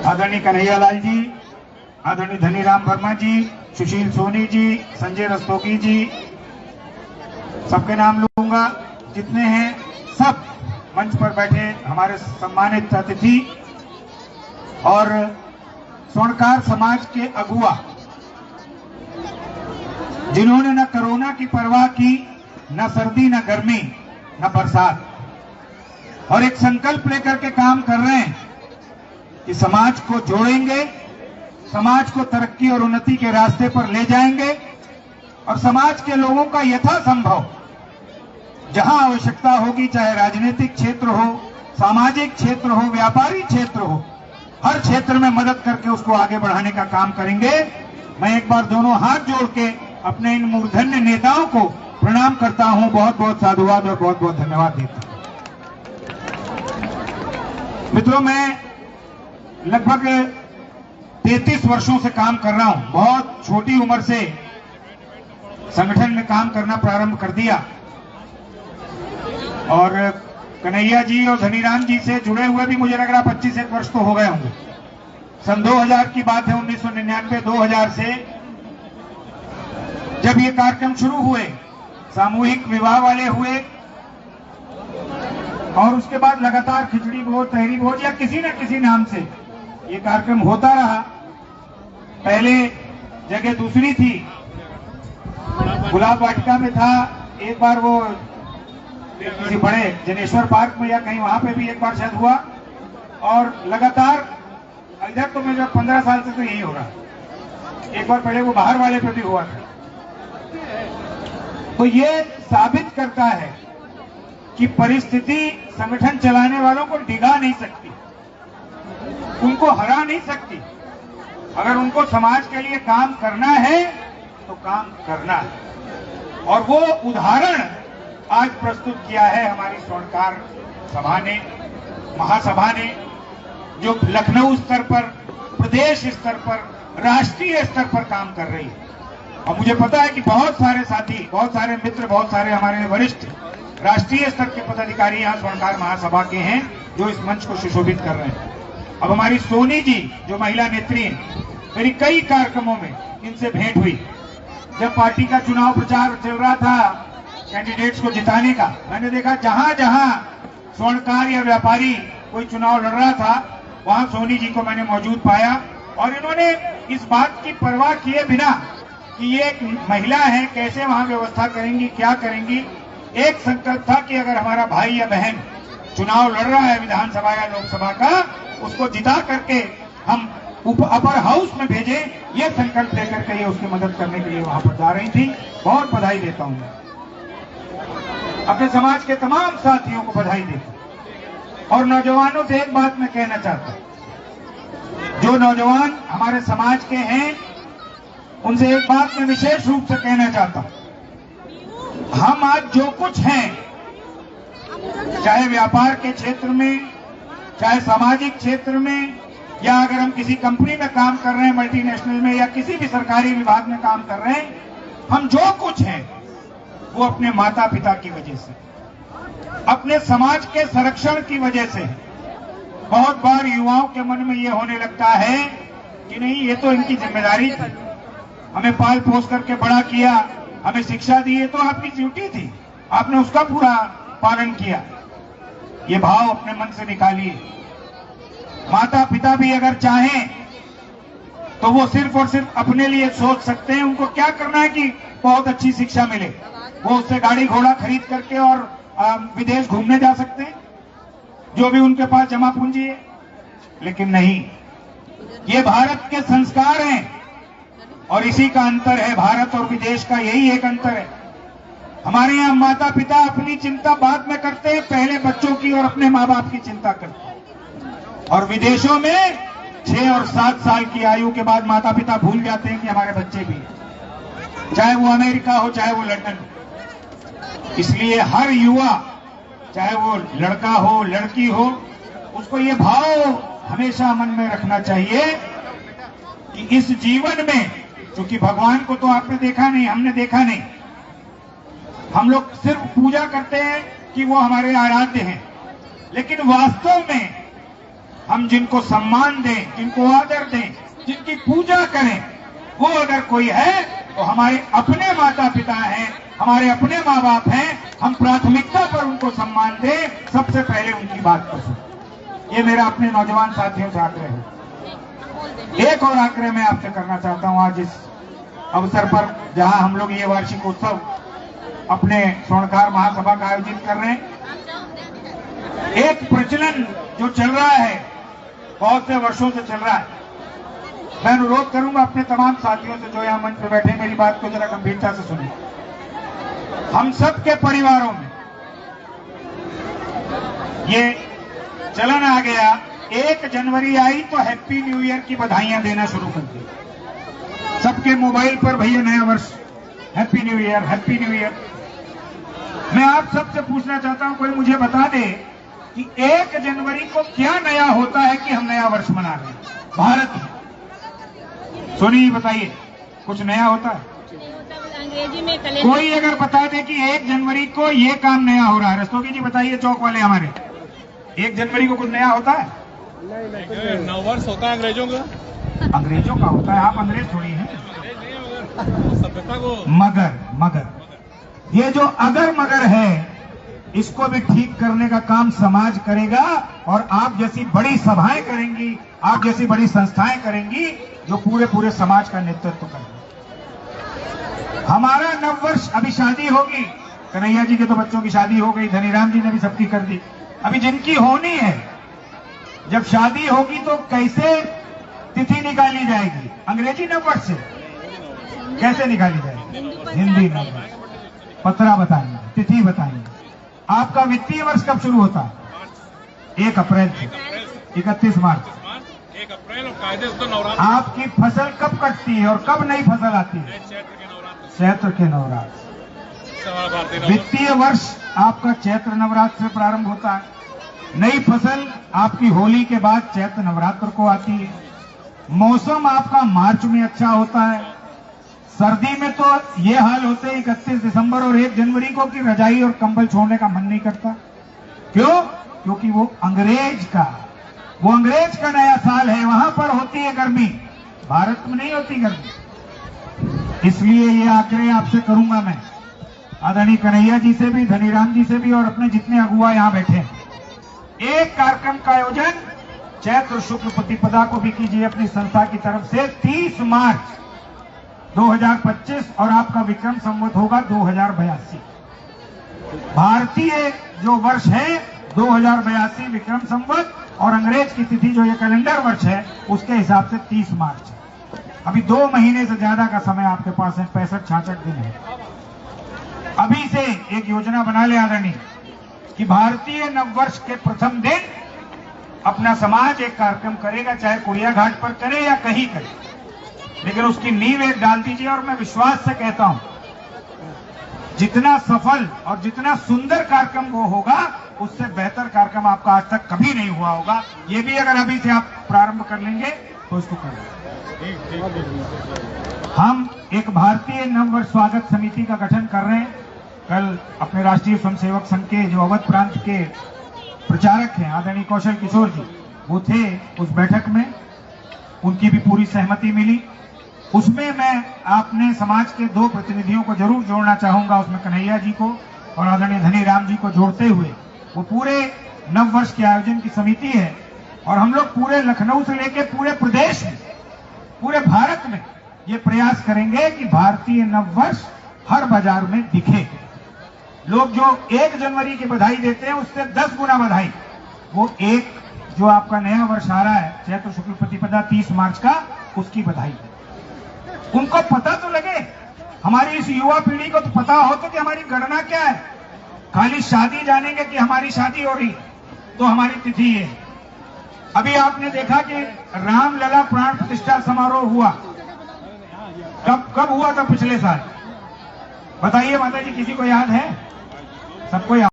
आदरणीय कन्हैयालाल जी, आदरणीय धनीराम वर्मा जी, सुशील सोनी जी, संजय रस्तोगी जी, सबके नाम लूंगा। जितने हैं सब मंच पर बैठे हमारे सम्मानित अतिथि और स्वर्णकार समाज के अगुआ, जिन्होंने न कोरोना की परवाह की, न सर्दी, न गर्मी, न बरसात, और एक संकल्प लेकर के काम कर रहे हैं कि समाज को जोड़ेंगे, समाज को तरक्की और उन्नति के रास्ते पर ले जाएंगे और समाज के लोगों का यथासंभव जहां आवश्यकता होगी, चाहे राजनीतिक क्षेत्र हो, सामाजिक क्षेत्र हो, व्यापारिक क्षेत्र हो, हर क्षेत्र में मदद करके उसको आगे बढ़ाने का काम करेंगे। मैं एक बार दोनों हाथ जोड़ के अपने इन मूर्धन्य नेताओं को प्रणाम करता हूं, बहुत बहुत साधुवाद और बहुत बहुत धन्यवाद देता हूं। मित्रों, मैं लगभग 33 वर्षों से काम कर रहा हूं। बहुत छोटी उम्र से संगठन में काम करना प्रारंभ कर दिया और कन्हैया जी और धनीराम जी से जुड़े हुए भी मुझे लग रहा 25 वर्ष तो हो गए होंगे। सन 2000 की बात है, 1999-2000 से जब ये कार्यक्रम शुरू हुए, सामूहिक विवाह वाले हुए और उसके बाद लगातार खिचड़ी भोज, तहरी भोज या किसी न किसी नाम से ये कार्यक्रम होता रहा। पहले जगह दूसरी थी, गुलाब वाटिका में था, एक बार वो किसी बड़े जनेश्वर पार्क में या कहीं वहां पे भी एक बार शायद हुआ, और लगातार इधर तो मुझे 15 साल से तो यही हो रहा। एक बार पहले वो बाहर वाले पे भी हुआ था। तो ये साबित करता है कि परिस्थिति संगठन चलाने वालों को डिगा नहीं सकती, उनको हरा नहीं सकती। अगर उनको समाज के लिए काम करना है तो काम करना है, और वो उदाहरण आज प्रस्तुत किया है हमारी स्वर्णकार सभा ने, महासभा ने, जो लखनऊ स्तर पर, प्रदेश स्तर पर, राष्ट्रीय स्तर पर काम कर रही है। और मुझे पता है कि बहुत सारे साथी, बहुत सारे मित्र, बहुत सारे हमारे वरिष्ठ राष्ट्रीय स्तर के पदाधिकारी यहाँ स्वर्णकार महासभा के हैं जो इस मंच को सुशोभित कर रहे हैं। अब हमारी सोनी जी जो महिला नेत्री हैं, मेरी कई कार्यक्रमों में इनसे भेंट हुई। जब पार्टी का चुनाव प्रचार चल रहा था कैंडिडेट्स को जिताने का, मैंने देखा जहां जहां स्वर्णकार या व्यापारी कोई चुनाव लड़ रहा था, वहां सोनी जी को मैंने मौजूद पाया। और इन्होंने इस बात की परवाह किए बिना कि ये एक महिला है, कैसे वहां व्यवस्था करेंगी, क्या करेंगी, एक संकल्प था कि अगर हमारा भाई या बहन चुनाव लड़ रहा है विधानसभा या लोकसभा का, उसको जिता करके हम अपर हाउस में भेजें, ये संकल्प लेकर के ये उसकी मदद करने के लिए वहां पर जा रही थी। बहुत बधाई देता हूं, अपने समाज के तमाम साथियों को बधाई देता हूं। और नौजवानों से एक बात मैं कहना चाहता हूं, जो नौजवान हमारे समाज के हैं उनसे एक बात मैं विशेष रूप से कहना चाहता हूं। हम आज जो कुछ हैं, चाहे व्यापार के क्षेत्र में, चाहे सामाजिक क्षेत्र में, या अगर हम किसी कंपनी में काम कर रहे हैं, मल्टीनेशनल में, या किसी भी सरकारी विभाग में काम कर रहे हैं, हम जो कुछ हैं वो अपने माता पिता की वजह से, अपने समाज के संरक्षण की वजह से। बहुत बार युवाओं के मन में ये होने लगता है कि नहीं, ये तो इनकी जिम्मेदारी थी, हमें पाल पोस करके बड़ा किया, हमें शिक्षा दी, ये तो आपकी ड्यूटी थी, आपने उसका पूरा पालन किया। ये भाव अपने मन से निकालिए। माता पिता भी अगर चाहें तो वो सिर्फ और सिर्फ अपने लिए सोच सकते हैं। उनको क्या करना है कि बहुत अच्छी शिक्षा मिले, वो उससे गाड़ी घोड़ा खरीद करके और विदेश घूमने जा सकते हैं, जो भी उनके पास जमा पूंजी है। लेकिन नहीं, ये भारत के संस्कार हैं और इसी का अंतर है। भारत और विदेश का यही एक अंतर है। हमारे यहाँ माता पिता अपनी चिंता बाद में करते हैं, पहले बच्चों की और अपने माँ बाप की चिंता करते हैं। और विदेशों में 6 और 7 साल की आयु के बाद माता पिता भूल जाते हैं कि हमारे बच्चे भी हैं, चाहे वो अमेरिका हो, चाहे वो लंदन। इसलिए हर युवा, चाहे वो लड़का हो, लड़की हो, उसको ये भाव हमेशा मन में रखना चाहिए कि इस जीवन में, क्योंकि भगवान को तो आपने देखा नहीं, हमने देखा नहीं, हम लोग सिर्फ पूजा करते हैं कि वो हमारे आराध्य हैं, लेकिन वास्तव में हम जिनको सम्मान दें, जिनको आदर दें, जिनकी पूजा करें, वो अगर कोई है तो हमारे अपने माता पिता हैं, हमारे अपने माँ बाप हैं। हम प्राथमिकता पर उनको सम्मान दें, सबसे पहले उनकी बात को सुनें। ये मेरा अपने नौजवान साथियों से आग्रह है। एक और आग्रह मैं आपसे करना चाहता हूं आज इस अवसर पर, जहां हम लोग ये वार्षिक उत्सव अपने स्वर्णकार महासभा का आयोजित कर रहे हैं। एक प्रचलन जो चल रहा है, बहुत से वर्षों से चल रहा है, मैं अनुरोध करूंगा अपने तमाम साथियों से जो यहां मंच पे बैठे, मेरी बात को जरा गंभीरता से सुनिए। हम सब के परिवारों में ये चलन आ गया, 1 जनवरी आई तो हैप्पी न्यू ईयर की बधाइयां देना शुरू कर दी। सबके मोबाइल पर भैया नया वर्ष, happy new year, happy new year. मैं आप सबसे पूछना चाहता हूं, कोई मुझे बता दे कि 1 जनवरी को क्या नया होता है कि हम नया वर्ष मना रहे हैं भारत में? सोनी बताइए, कुछ नया होता है? अंग्रेजी में कैलेंडर। कोई अगर बता दे कि 1 जनवरी को ये काम नया हो रहा है, रस्तोगी जी बताइए, चौक वाले हमारे, 1 जनवरी को कुछ नया होता है? नव वर्ष होता है अंग्रेजों का। अंग्रेजों का होता है, आप अंग्रेज थोड़ी हैं। सभ्यता को मगर ये जो अगर मगर है, इसको भी ठीक करने का काम समाज करेगा, और आप जैसी बड़ी सभाएं करेंगी, आप जैसी बड़ी संस्थाएं करेंगी जो पूरे समाज का नेतृत्व करेंगे। हमारा नववर्ष, अभी शादी होगी, कन्हैया जी के तो बच्चों की शादी हो गई, धनीराम जी ने भी सबकी कर दी, अभी जिनकी होनी है, जब शादी होगी तो कैसे तिथि निकाली जाएगी? अंग्रेजी नववर्ष से कैसे निकाली जाएगी? हिंदी नववर्ष। पतरा बताएंगे, तिथि बताएंगे। आपका वित्तीय वर्ष कब शुरू होता है? 1 अप्रैल से 31 मार्च। 1 अप्रैल और कायदे से तो नवरात्र। आपकी फसल कब कटती है और कब नई फसल आती है? चैत्र के नवरात्र। वित्तीय वर्ष आपका चैत्र नवरात्र से प्रारंभ होता है। नई फसल आपकी होली के बाद चैत्र नवरात्र को आती है। मौसम आपका मार्च में अच्छा होता है। सर्दी में तो ये हाल होते हैं 31 दिसंबर और 1 जनवरी को कि रजाई और कंबल छोड़ने का मन नहीं करता। क्यों? क्योंकि वो अंग्रेज का नया साल है, वहां पर होती है गर्मी, भारत में नहीं होती गर्मी। इसलिए ये आग्रह आपसे करूंगा मैं, आदरणीय कन्हैया जी से भी, धनीराम जी से भी, और अपने जितने अगुआ यहां बैठे हैं, एक कार्यक्रम का आयोजन चैत्र शुक्ल प्रतिपदा को भी कीजिए अपनी संस्था की तरफ से। 30 मार्च 2025 और आपका विक्रम संवत होगा 2082। भारतीय जो वर्ष है 2082 विक्रम संवत, और अंग्रेज की तिथि जो ये कैलेंडर वर्ष है उसके हिसाब से 30 मार्च है। अभी 2 महीने से ज्यादा का समय आपके पास है, 65-66 दिन है। अभी से एक योजना बना ले आदरणीय कि भारतीय नववर्ष के प्रथम दिन अपना समाज एक कार्यक्रम करेगा, चाहे कुड़िया घाट पर करे या कहीं करे, लेकिन उसकी नींव एक डाल दीजिए। और मैं विश्वास से कहता हूं, जितना सफल और जितना सुंदर कार्यक्रम वो होगा, उससे बेहतर कार्यक्रम आपका आज तक कभी नहीं हुआ होगा। ये भी अगर अभी से आप प्रारंभ कर लेंगे तो इसको करेंगे। हम एक भारतीय नववर्ष स्वागत समिति का गठन कर रहे हैं। कल अपने राष्ट्रीय स्वयंसेवक संघ के जो अवध प्रांत के प्रचारक हैं आदरणीय कौशल किशोर जी, वो थे उस बैठक में, उनकी भी पूरी सहमति मिली। उसमें मैं आपने समाज के 2 प्रतिनिधियों को जरूर जोड़ना चाहूंगा, उसमें कन्हैया जी को और आदरणीय धनीराम जी को जोड़ते हुए वो पूरे नववर्ष के आयोजन की समिति है। और हम लोग पूरे लखनऊ से लेकर पूरे प्रदेश में, पूरे भारत में ये प्रयास करेंगे कि भारतीय नववर्ष हर बाजार में दिखे। लोग जो 1 जनवरी की बधाई देते हैं उससे 10 गुना बधाई वो एक जो आपका नया वर्ष आ रहा है चैत्र शुक्ल प्रतिपदा 30 मार्च का, उसकी बधाई है। उनको पता तो लगे, हमारी इस युवा पीढ़ी को तो पता हो तो कि हमारी गणना क्या है। खाली शादी जानेंगे कि हमारी शादी हो रही तो हमारी तिथि है। अभी आपने देखा कि रामलला प्राण प्रतिष्ठा समारोह हुआ, कब हुआ था? पिछले साल। बताइए माता जी, किसी को याद है? सबको याद।